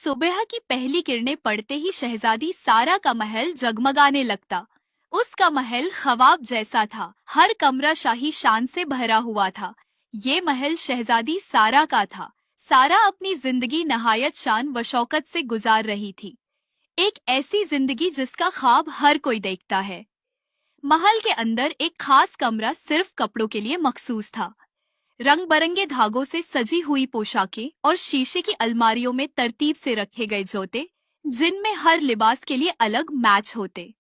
सुबह की पहली किरणें पड़ते ही शहजादी सारा का महल जगमगाने लगता। उसका महल ख्वाब जैसा था, हर कमरा शाही शान से भरा हुआ था। ये महल शहजादी सारा का था। सारा अपनी जिंदगी नहायत शान व शौकत से गुजार रही थी। एक ऐसी जिंदगी जिसका ख्वाब हर कोई देखता है। महल के अंदर एक खास कमरा सिर्फ कपड़ों के लिए मखसूस था। रंग बरंगे धागों से सजी हुई पोशाकें और शीशे की अलमारियों में तरतीब से रखे गए जूते, जिनमें हर लिबास के लिए अलग मैच होते।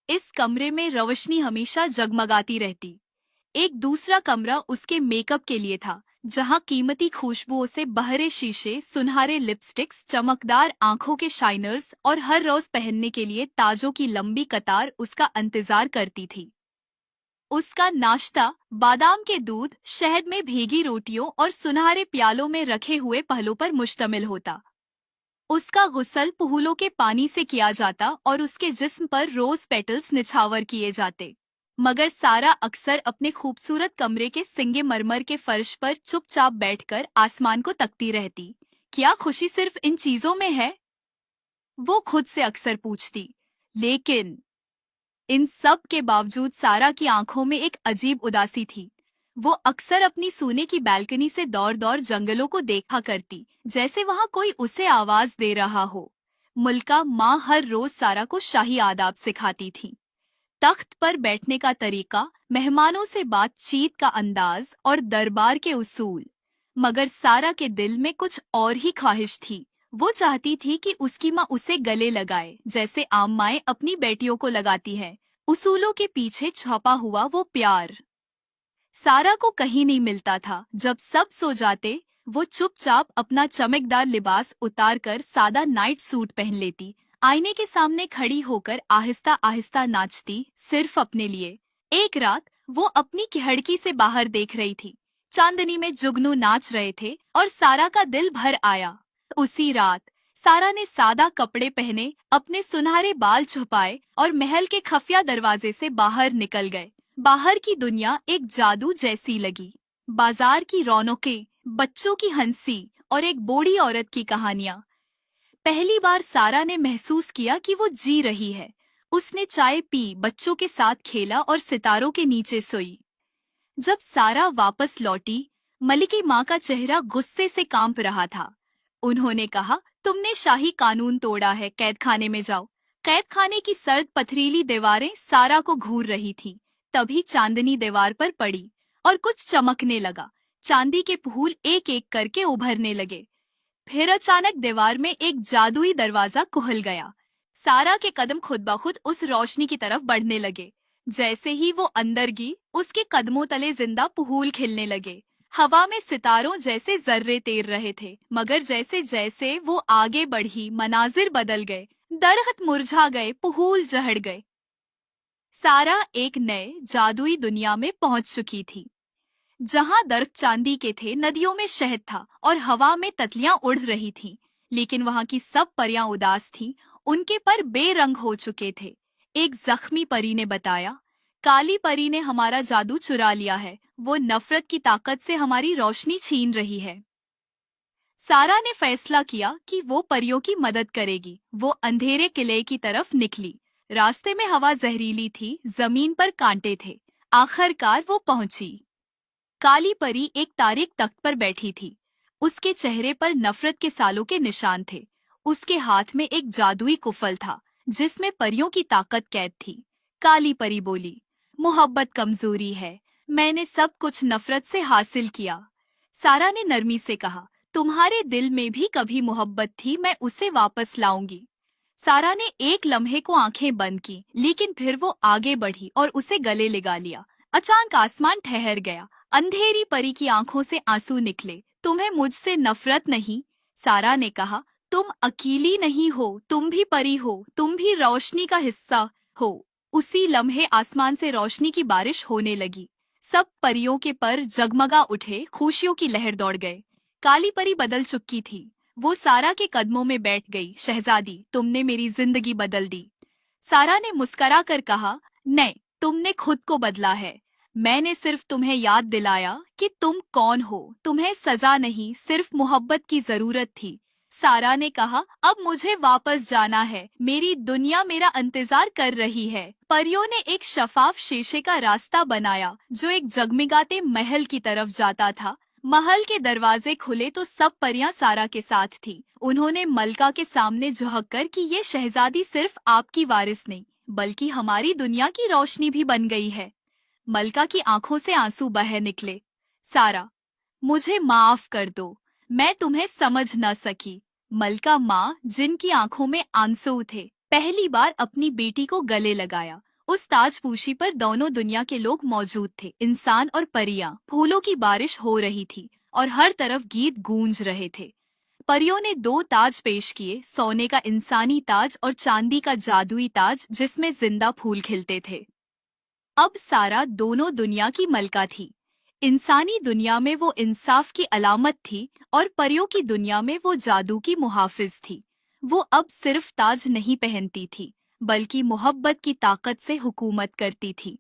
इस कमरे में रोशनी हमेशा जगमगाती रहती। एक दूसरा कमरा उसके मेकअप के लिए था, जहां कीमती खुशबुओं से बहरे शीशे, सुनहरे लिपस्टिक्स, चमकदार आंखों के शाइनर्स और हर रोज पहनने के लिए ताजों की लंबी कतार उसका इंतजार करती थी। उसका नाश्ता बादाम के दूध, शहद में भीगी रोटियों और सुनहरे प्यालों में रखे हुए पहलों पर मुश्तमिल होता। उसका गुस्ल फूलों के पानी से किया जाता और उसके जिस्म पर रोज पेटल्स निछावर किए जाते। मगर सारा अक्सर अपने खूबसूरत कमरे के सिंगे मरमर के फर्श पर चुपचाप बैठकर आसमान को तकती रहती। क्या खुशी सिर्फ इन चीजों में है? वो खुद से अक्सर पूछती। लेकिन इन सब के बावजूद सारा की आंखों में एक अजीब उदासी थी। वो अक्सर अपनी सोने की बालकनी से दौड़ दौड़ जंगलों को देखा करती, जैसे वहां कोई उसे आवाज दे रहा हो। मुल्का माँ हर रोज सारा को शाही आदाब सिखाती थी। तख्त पर बैठने का तरीका, मेहमानों से बातचीत का अंदाज और दरबार के उसूल। मगर सारा के दिल में कुछ और ही ख्वाहिश थी। वो चाहती थी कि उसकी माँ उसे गले लगाए, जैसे आम माएं अपनी बेटियों को लगाती हैं। उसूलों के पीछे छुपा हुआ वो प्यार सारा को कहीं नहीं मिलता था। जब सब सो जाते, वो चुपचाप अपना चमकदार लिबास उतारकर सादा नाइट सूट पहन लेती। आईने के सामने खड़ी होकर आहिस्ता आहिस्ता नाचती, सिर्फ अपने लिए। एक रात वो अपनी खिड़की से बाहर देख रही थी। चांदनी में जुगनू नाच रहे थे और सारा का दिल भर आया। उसी रात सारा ने सादा कपड़े पहने, अपने सुनहरे बाल छुपाए और महल के खुफिया दरवाजे से बाहर निकल गए। बाहर की दुनिया एक जादू जैसी लगी। बाजार की रौनकें, बच्चों की हंसी और एक बूढ़ी औरत की कहानियां। पहली बार सारा ने महसूस किया कि वो जी रही है। उसने चाय पी, बच्चों के साथ खेला और सितारों के नीचे सोई। जब सारा वापस लौटी, मलिकी माँ का चेहरा गुस्से से कांप रहा था। उन्होंने कहा, तुमने शाही कानून तोड़ा है, कैद खाने में जाओ। कैद खाने की सर्द पथरीली दीवारें सारा को घूर रही थी। तभी चांदनी दीवार पर पड़ी और कुछ चमकने लगा। चांदी के फूल एक एक करके उभरने लगे। फिर अचानक दीवार में एक जादुई दरवाजा खुल गया। सारा के कदम खुद ब खुद उस रोशनी की तरफ बढ़ने लगे। जैसे ही वो अंदर गई, उसके कदमों तले जिंदा फूल खिलने लगे। हवा में सितारों जैसे जर्रे तैर रहे थे। मगर जैसे जैसे वो आगे बढ़ी, मनाजिर बदल गए। दरख्त मुरझा गए, फूल झड़ गए। सारा एक नए जादुई दुनिया में पहुंच चुकी थी, जहां दरख्त चांदी के थे, नदियों में शहद था और हवा में तितलियां उड़ रही थीं। लेकिन वहां की सब परियां उदास थीं, उनके पर बेरंग हो चुके थे। एक जख्मी परी ने बताया, काली परी ने हमारा जादू चुरा लिया है। वो नफरत की ताकत से हमारी रोशनी छीन रही है। सारा ने फैसला किया कि वो परियों की मदद करेगी। वो अंधेरे किले की तरफ निकली। रास्ते में हवा जहरीली थी, जमीन पर कांटे थे। आखिरकार वो पहुंची। काली परी एक तारीक तख्त पर बैठी थी। उसके चेहरे पर नफरत के सालों के निशान थे। उसके हाथ में एक जादुई कुफल था, जिसमें परियों की ताकत कैद थी। काली परी बोली, मोहब्बत कमजोरी है। मैंने सब कुछ नफरत से हासिल किया। सारा ने नरमी से कहा, तुम्हारे दिल में भी कभी मोहब्बत थी, मैं उसे वापस लाऊंगी। सारा ने एक लम्हे को आंखें बंद की, लेकिन फिर वो आगे बढ़ी और उसे गले लगा लिया। अचानक आसमान ठहर गया। अंधेरी परी की आंखों से आंसू निकले। तुम्हें मुझसे नफरत नहीं, सारा ने कहा। तुम अकेली नहीं हो, तुम भी परी हो, तुम भी रोशनी का हिस्सा हो। उसी लम्हे आसमान से रोशनी की बारिश होने लगी। सब परियों के पर जगमगा उठे, खुशियों की लहर दौड़ गए। काली परी बदल चुकी थी। वो सारा के कदमों में बैठ गई। शहजादी, तुमने मेरी जिंदगी बदल दी। सारा ने मुस्करा कर कहा, नहीं, तुमने खुद को बदला है। मैंने सिर्फ तुम्हें याद दिलाया कि तुम कौन हो। तुम्हें सजा नहीं, सिर्फ मोहब्बत की जरूरत थी। सारा ने कहा, अब मुझे वापस जाना है, मेरी दुनिया मेरा इंतजार कर रही है। परियों ने एक शफाफ शीशे का रास्ता बनाया जो एक जगमगाते महल की तरफ जाता था। महल के दरवाजे खुले तो सब परियां सारा के साथ थी। उन्होंने मलका के सामने झुक कर कि ये शहजादी सिर्फ आपकी वारिस नहीं बल्कि हमारी दुनिया की रोशनी भी बन गई है। मलका की आंखों से आंसू बह निकले। सारा, मुझे माफ कर दो, मैं तुम्हें समझ न सकी। मलका माँ, जिनकी आंखों में आंसू थे, पहली बार अपनी बेटी को गले लगाया। उस ताजपूशी पर दोनों दुनिया के लोग मौजूद थे, इंसान और परियां। फूलों की बारिश हो रही थी और हर तरफ गीत गूंज रहे थे। परियों ने 2 ताज पेश किए, सोने का इंसानी ताज और चांदी का जादुई ताज जिसमें जिंदा फूल खिलते थे। अब सारा दोनों दुनिया की मलका थी। इंसानी दुनिया में वो इंसाफ की अलामत थी और परियों की दुनिया में वो जादू की मुहाफिज थी। वो अब सिर्फ ताज नहीं पहनती थी बल्कि मोहब्बत की ताकत से हुकूमत करती थी।